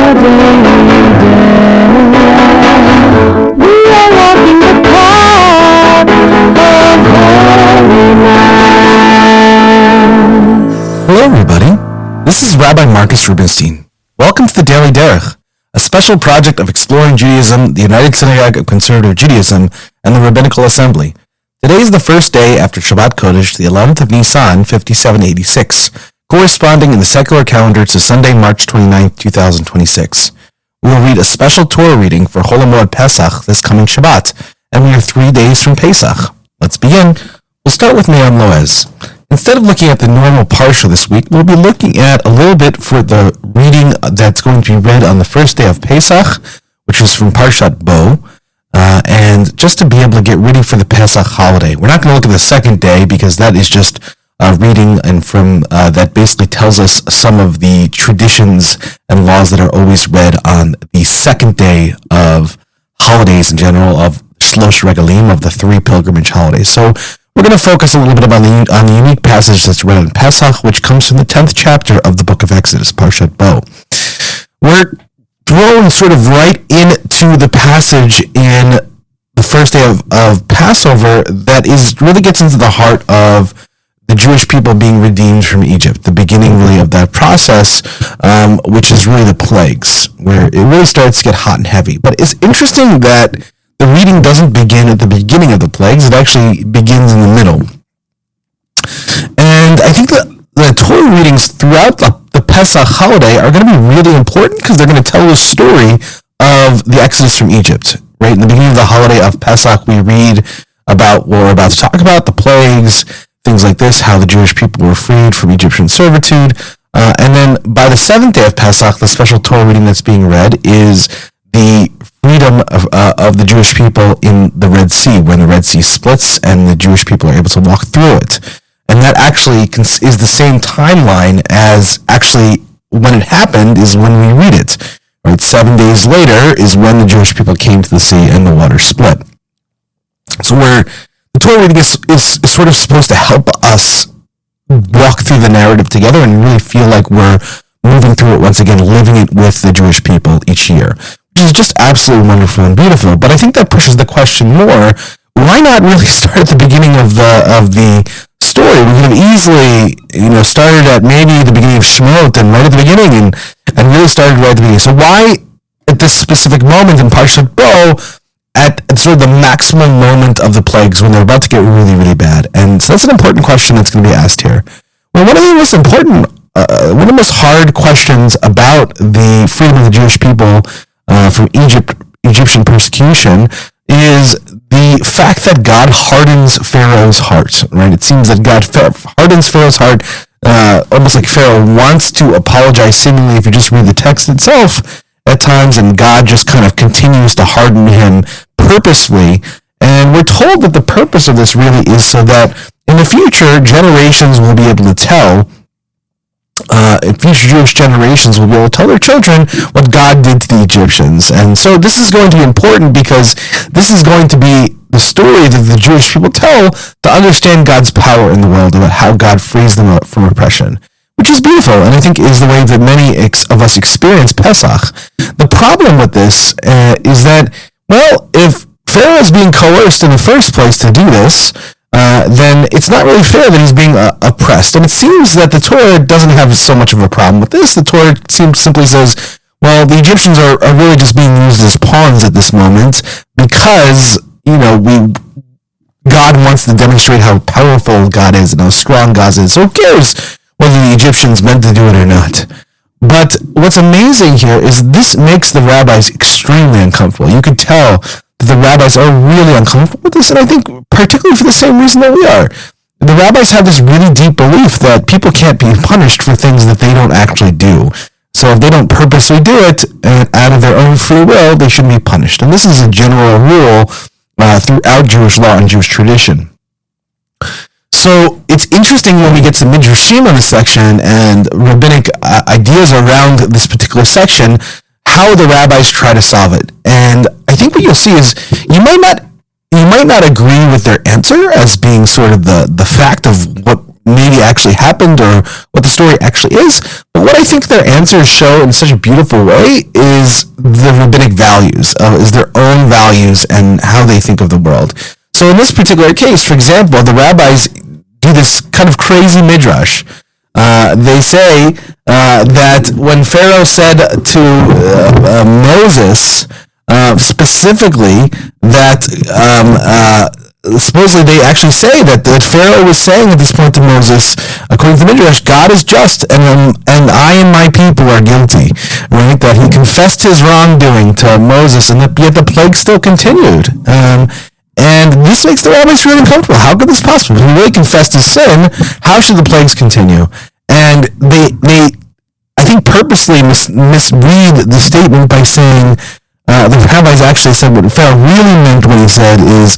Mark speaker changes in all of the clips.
Speaker 1: Daily Derech. We are walking the path of holiness.
Speaker 2: Hello everybody, this is Rabbi Marcus Rubenstein. Welcome to the Daily Derech, a special project of exploring Judaism, the United Synagogue of Conservative Judaism, and the Rabbinical Assembly. Today is the first day after Shabbat Kodesh, the 11th of Nisan, 5786, corresponding in the secular calendar to Sunday, March 29, 2026. We will read a special Torah reading for Chol Hamoed Pesach this coming Shabbat, and we are 3 days from Pesach. Let's begin. We'll start with Me'am Loez. Instead of looking at the normal parsha this week, we'll be looking at a little bit for the reading that's going to be read on the first day of Pesach, which is from Parashat Bo, and just to be able to get ready for the Pesach holiday. We're not going to look at the second day because that is just reading and from that basically tells us some of the traditions and laws that are always read on the second day of holidays in general, of Shlosh Regalim, of the three pilgrimage holidays. So we're going to focus a little bit on the unique passage that's read on Pesach, which comes from the 10th chapter of the book of Exodus, Parashat Bo. We're thrown sort of right into the passage in the first day of Passover that really gets into the heart of the Jewish people being redeemed from Egypt, the beginning really of that process, which is really the plagues, where it really starts to get hot and heavy. But it's interesting that the reading doesn't begin at the beginning of the plagues, it actually begins in the middle. And I think that the Torah readings throughout the Pesach holiday are going to be really important because they're going to tell the story of the Exodus from Egypt. Right in the beginning of the holiday of Pesach, we read about what we're about to talk about, the plagues, things like this, how the Jewish people were freed from Egyptian servitude. And then by the seventh day of Pesach, the special Torah reading that's being read is the freedom of the Jewish people in the Red Sea, when the Red Sea splits and the Jewish people are able to walk through it. And that actually is the same timeline as actually when it happened is when we read it. Right? 7 days later is when the Jewish people came to the sea and the water split. So the Torah reading is sort of supposed to help us walk through the narrative together and really feel like we're moving through it once again, living it with the Jewish people each year, which is just absolutely wonderful and beautiful. But I think that pushes the question more, why not really start at the beginning of the story? We could have easily, started at maybe the beginning of Shemot and right at the beginning and really started right at the beginning. So why at this specific moment in Parashat Bo, at sort of the maximum moment of the plagues when they're about to get really, really bad? And so that's an important question that's going to be asked here. Well, one of the most important, one of the most hard questions about the freedom of the Jewish people from Egyptian persecution is the fact that God hardens Pharaoh's heart, right? It seems that God hardens Pharaoh's heart, almost like Pharaoh wants to apologize seemingly if you just read the text itself at times, and God just kind of continues to harden him purposely. And we're told that the purpose of this really is so that in the future, generations will be able to tell, future Jewish generations will be able to tell their children what God did to the Egyptians. And so this is going to be important because this is going to be the story that the Jewish people tell to understand God's power in the world, about how God frees them up from oppression, which is beautiful, and I think is the way that many of us experience Pesach. The problem with this is that, well, if Pharaoh is being coerced in the first place to do this, then it's not really fair that he's being oppressed. And it seems that the Torah doesn't have so much of a problem with this. The Torah simply says, well, the Egyptians are really just being used as pawns at this moment because, God wants to demonstrate how powerful God is and how strong God is. So who cares whether the Egyptians meant to do it or not? But what's amazing here is this makes the rabbis extremely uncomfortable. You could tell that the rabbis are really uncomfortable with this, and I think particularly for the same reason that we are. The rabbis have this really deep belief that people can't be punished for things that they don't actually do. So if they don't purposely do it out of their own free will, they shouldn't be punished. And this is a general rule throughout Jewish law and Jewish tradition. So it's interesting when we get to Midrashim on this section and rabbinic ideas around this particular section, how the rabbis try to solve it. And I think what you'll see is you might not agree with their answer as being sort of the fact of what maybe actually happened or what the story actually is. But what I think their answers show in such a beautiful way is the rabbinic values, is their own values and how they think of the world. So in this particular case, for example, the rabbis do this kind of crazy midrash. They say that when Pharaoh said to Moses specifically that supposedly they actually say that Pharaoh was saying at this point to Moses, according to the Midrash, God is just and I and my people are guilty, right? That he confessed his wrongdoing to Moses and yet the plague still continued. And this makes the rabbis really uncomfortable. How could this possible? If he really confessed his sin, how should the plagues continue? And they I think, purposely misread the statement by saying, the rabbis actually said what Pharaoh really meant when he said is,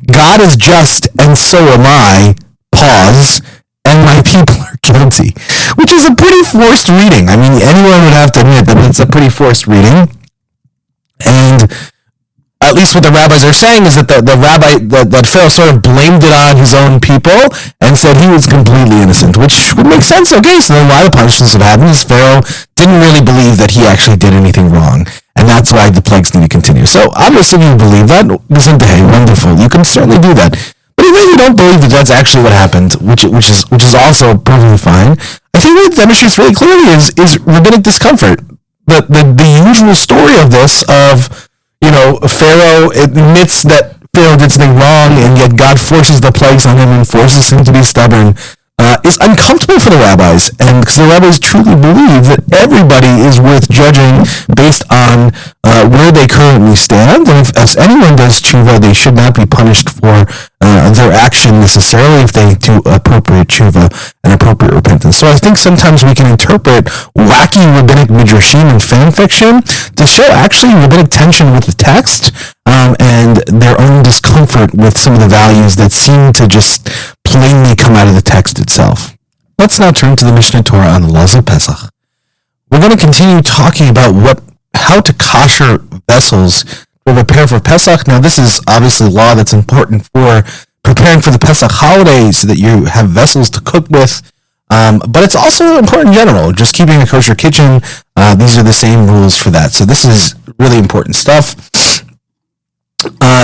Speaker 2: God is just and so am I, pause, and my people are guilty. Which is a pretty forced reading. I mean, anyone would have to admit that it's a pretty forced reading. And at least what the rabbis are saying is that that Pharaoh sort of blamed it on his own people and said he was completely innocent, which would make sense. Okay, so then why the punishments would happen is Pharaoh didn't really believe that he actually did anything wrong, and that's why the plagues need to continue. So obviously you believe that, listen, hey, wonderful, you can certainly do that. But even if you don't believe that that's actually what happened, which is also perfectly fine, I think what it demonstrates really clearly is rabbinic discomfort. The usual story of this, of, you know, Pharaoh admits that Pharaoh did something wrong, and yet God forces the plagues on him and forces him to be stubborn, is uncomfortable for the rabbis, and because the rabbis truly believe that everybody is worth judging based on where they currently stand, and if anyone does tshuva, they should not be punished for their action necessarily if they do appropriate tshuva and appropriate repentance. So I think sometimes we can interpret wacky rabbinic midrashim and fan fiction to show actually rabbinic tension with the text, and their own discomfort with some of the values that seem to just plainly come out of the text itself. Let's now turn to the Mishneh Torah on the laws of Pesach. We're going to continue talking about how to kosher vessels to prepare for Pesach. Now, this is obviously law that's important for preparing for the Pesach holiday so that you have vessels to cook with. But it's also important in general, just keeping a kosher kitchen. These are the same rules for that. So this is really important stuff.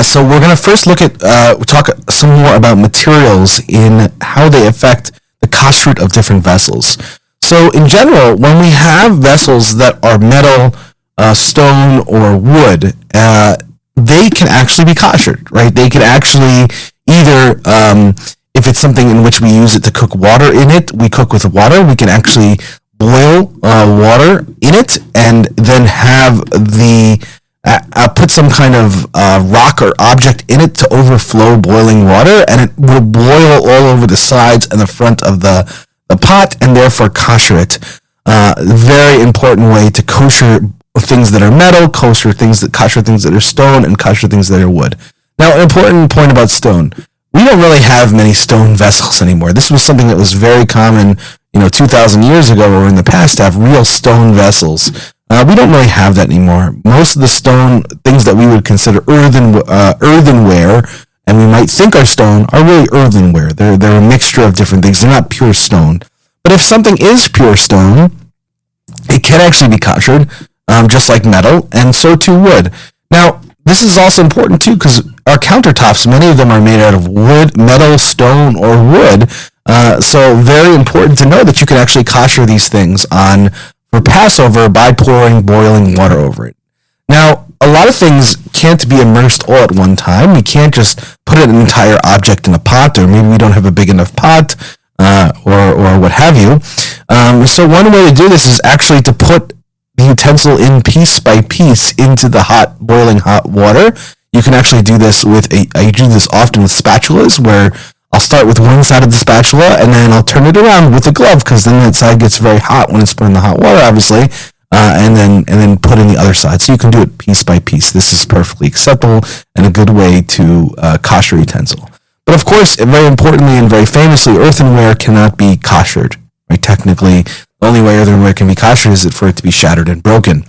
Speaker 2: So we're going to first talk some more about materials in how they affect the koshered of different vessels. So in general, when we have vessels that are metal, stone, or wood, they can actually be koshered, right? They can actually either, if it's something in which we use it to cook water in it, we cook with water. We can actually boil water in it and then have put some kind of rock or object in it to overflow boiling water, and it will boil all over the sides and the front of the pot, and therefore kosher it. Very important way to kosher things that are metal, kosher things that are stone, and kosher things that are wood. Now, an important point about stone. We don't really have many stone vessels anymore. This was something that was very common, 2,000 years ago or in the past, to have real stone vessels. We don't really have that anymore. Most of the stone things that we would consider earthenware, and we might think are stone, are really earthenware. They're a mixture of different things. They're not pure stone. But if something is pure stone, it can actually be koshered, just like metal, and so too wood. Now, this is also important too, because our countertops, many of them are made out of wood, metal, stone, or wood. So very important to know that you can actually kosher these things for Passover by pouring boiling water over it. Now, a lot of things can't be immersed all at one time. We can't just put an entire object in a pot, or maybe we don't have a big enough pot, or what have you. So one way to do this is actually to put the utensil in piece by piece into the boiling hot water. You can actually do this I do this often with spatulas, where I'll start with one side of the spatula, and then I'll turn it around with a glove, because then that side gets very hot when it's put in the hot water, obviously, and then put in the other side. So you can do it piece by piece. This is perfectly acceptable and a good way to kosher utensil. But of course, very importantly and very famously, earthenware cannot be koshered. Right? Technically, the only way earthenware can be koshered is for it to be shattered and broken.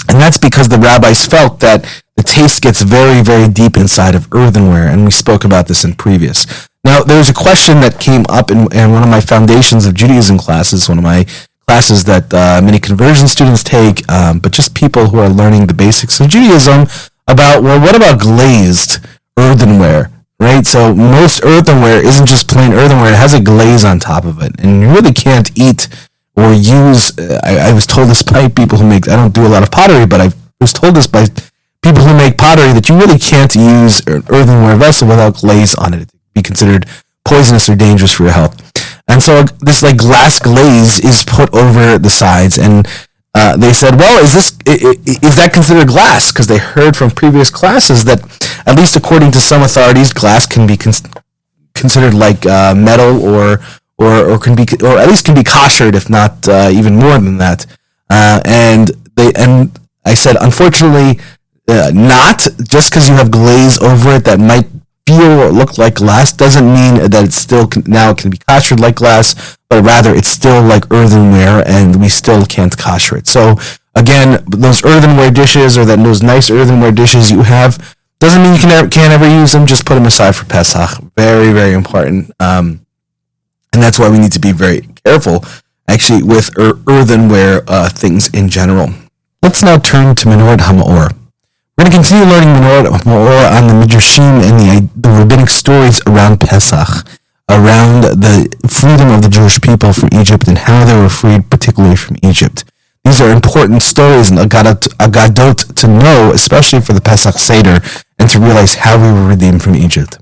Speaker 2: And that's because the rabbis felt that the taste gets very, very deep inside of earthenware, and we spoke about this in previous. Now, there was a question that came up in one of my Foundations of Judaism classes, one of my classes that many conversion students take, but just people who are learning the basics of Judaism about, well, what about glazed earthenware, right? So most earthenware isn't just plain earthenware, it has a glaze on top of it, and you really can't eat or use, I was told this by people who make, I don't do a lot of pottery, but I was told this by people who make pottery, that you really can't use an earthenware vessel without glaze on it. It would be considered poisonous or dangerous for your health. And so this like glass glaze is put over the sides, and they said, well, is that considered glass? Because they heard from previous classes that, at least according to some authorities, glass can be considered like metal, or can be, or at least can be koshered, if not even more than that. And I said, unfortunately, not. Just because you have glaze over it that might feel or look like glass doesn't mean that it still now can be koshered like glass, but rather it's still like earthenware, and we still can't kosher it. So again, those earthenware dishes, or those nice earthenware dishes you have, doesn't mean you can't ever use them. Just put them aside for Pesach. Very, very important. And that's why we need to be very careful, actually, with earthenware things in general. Let's now turn to Menorat HaMaor. We're going to continue learning Menorat HaMaor on the Midrashim and the rabbinic stories around Pesach, around the freedom of the Jewish people from Egypt and how they were freed, particularly from Egypt. These are important stories and agadot to know, especially for the Pesach Seder, and to realize how we were redeemed from Egypt.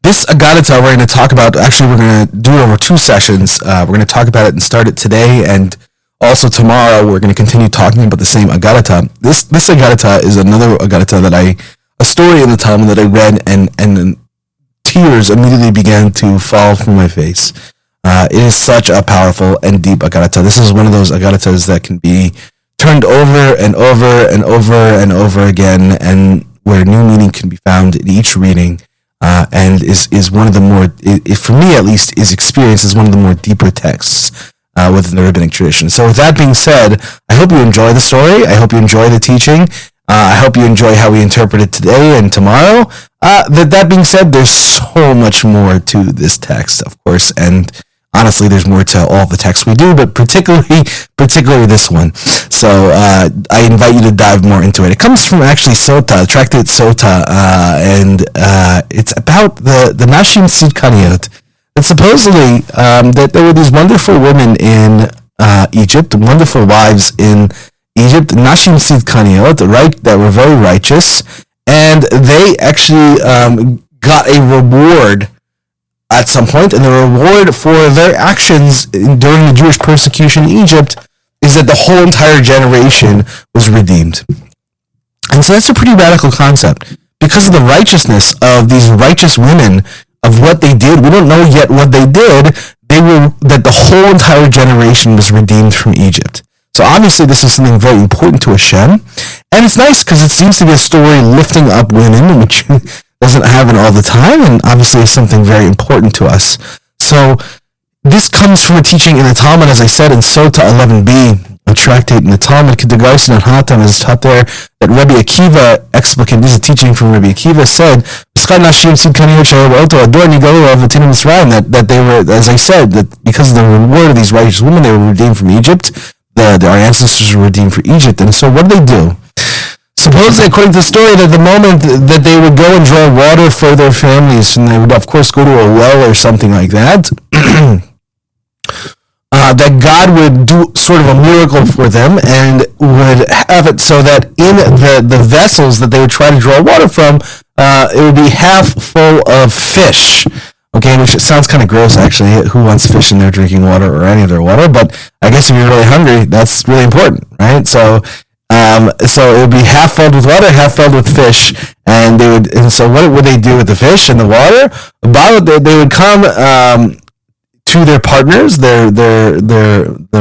Speaker 2: This Agadata we're going to talk about, actually we're going to do it over 2 sessions. We're going to talk about it and start it today, and also tomorrow we're going to continue talking about the same Agadata. This Agadata is another Agadata a story in the Talmud that I read, and tears immediately began to fall from my face. It is such a powerful and deep Agadata. This is one of those Agadatas that can be turned over and over and over and over again, and where new meaning can be found in each reading. And is one of the more, for me at least, is experienced as one of the more deeper texts within the rabbinic tradition. So with that being said, I hope you enjoy the story. I hope you enjoy the teaching. I hope you enjoy how we interpret it today and tomorrow. That being said, there's so much more to this text, of course, and honestly, there's more to all the texts we do, but particularly this one. So I invite you to dive more into it. It comes from actually Sota, tractate Sota, and it's about the Nashim Sidkaniot. And supposedly that there were these wonderful women in Egypt, wonderful wives in Egypt, Nashim Sidkaniot, right, that were very righteous, and they actually got a reward at some point, and the reward for their actions during the Jewish persecution in Egypt is that the whole entire generation was redeemed. And so that's a pretty radical concept. Because of the righteousness of these righteous women, of what they did, we don't know yet what they did, that the whole entire generation was redeemed from Egypt. So obviously this is something very important to Hashem, and it's nice because it seems to be a story lifting up women, which doesn't happen all the time, and obviously is something very important to us. So this comes from a teaching in the Talmud, as I said, in Sota 11b, a tractate in the Talmud, Kedagarsin and Hatam is taught there, that Rabbi Akiva, explicant, this is a teaching from Rabbi Akiva, said, that they were, as I said, that because of the reward of these righteous women, they were redeemed from Egypt. Our ancestors were redeemed from Egypt. And so what did they do? Supposedly, according to the story, that the moment that they would go and draw water for their families, and they would, of course, go to a well or something like that, that God would do sort of a miracle for them and would have it so that in the vessels that they would try to draw water from, it would be half full of fish. Okay, which sounds kind of gross, actually. Who wants fish in their drinking water or any of their water? But I guess if you're really hungry, that's really important, right? So it would be half filled with water, half filled with fish, and so what would they do with the fish and the water? They would come to their partners, their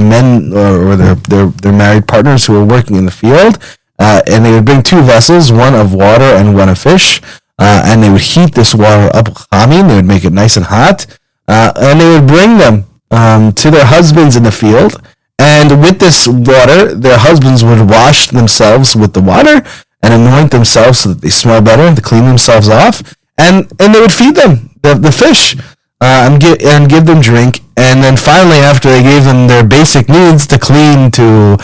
Speaker 2: men or their married partners who were working in the field, and they would bring 2 vessels, one of water and one of fish. And they would heat this water up, they would make it nice and hot, and they would bring them to their husbands in the field, and with this water, their husbands would wash themselves with the water and anoint themselves so that they smell better, to clean themselves off, and they would feed them. the fish and give them drink, and then finally, after they gave them their basic needs to clean, to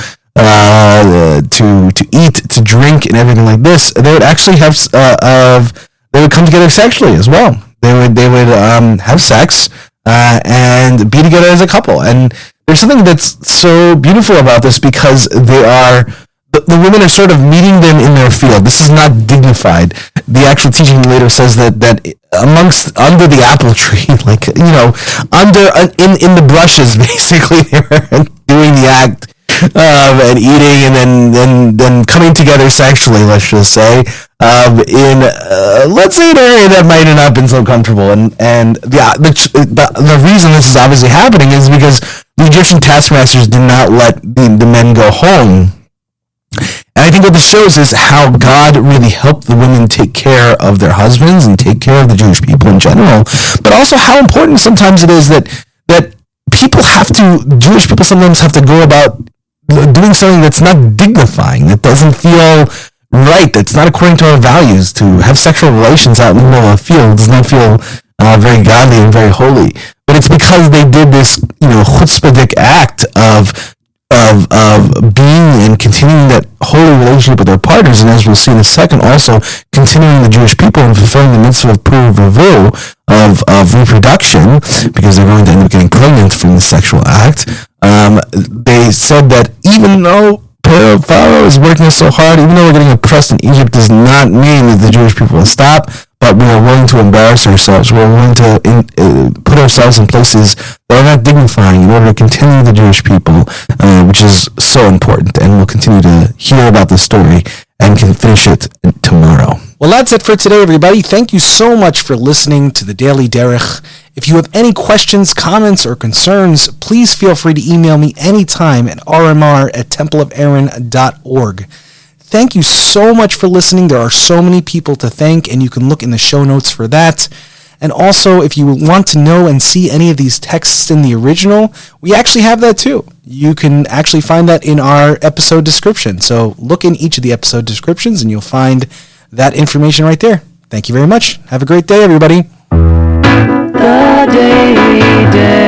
Speaker 2: eat, to drink, and everything like this, they would actually they would come together sexually as well. They would have sex and be together as a couple. And there's something that's so beautiful about this, because the women are sort of meeting them in their field. This is not dignified. The actual teaching later says that under the apple tree, like, in the brushes, basically, they were doing the act and eating, and then coming together sexually, let's just say, in let's say an area that might have not been so comfortable. And the reason this is obviously happening is because the Egyptian taskmasters did not let the men go home. And I think what this shows is how God really helped the women take care of their husbands and take care of the Jewish people in general, but also how important sometimes it is that Jewish people sometimes have to go about doing something that's not dignifying, that doesn't feel right, that's not according to our values. To have sexual relations out in the middle of a field does not feel very godly and very holy. But it's because they did this, chutzpahdik act of being and continuing that holy relationship with their partners, and as we'll see in a second, also continuing the Jewish people and fulfilling the mitzvah of purified, of reproduction, because they're going to end up getting pregnant from the sexual act. They said that even though Pharaoh is working so hard, even though we're getting oppressed in Egypt, does not mean that the Jewish people will stop, but we are willing to embarrass ourselves. We're willing to put ourselves in places that are not dignifying in order to continue the Jewish people, which is so important. And we'll continue to hear about the story and can finish it tomorrow.
Speaker 3: Well, that's it for today, everybody. Thank you so much for listening to the Daily Derech. If you have any questions, comments, or concerns, please feel free to email me anytime at rmr@templeofaaron.org. Thank you so much for listening. There are so many people to thank, and you can look in the show notes for that. And also, if you want to know and see any of these texts in the original, we actually have that too. You can actually find that in our episode description. So look in each of the episode descriptions, and you'll find that information right there. Thank you very much. Have a great day, everybody.
Speaker 1: The Daily Derech.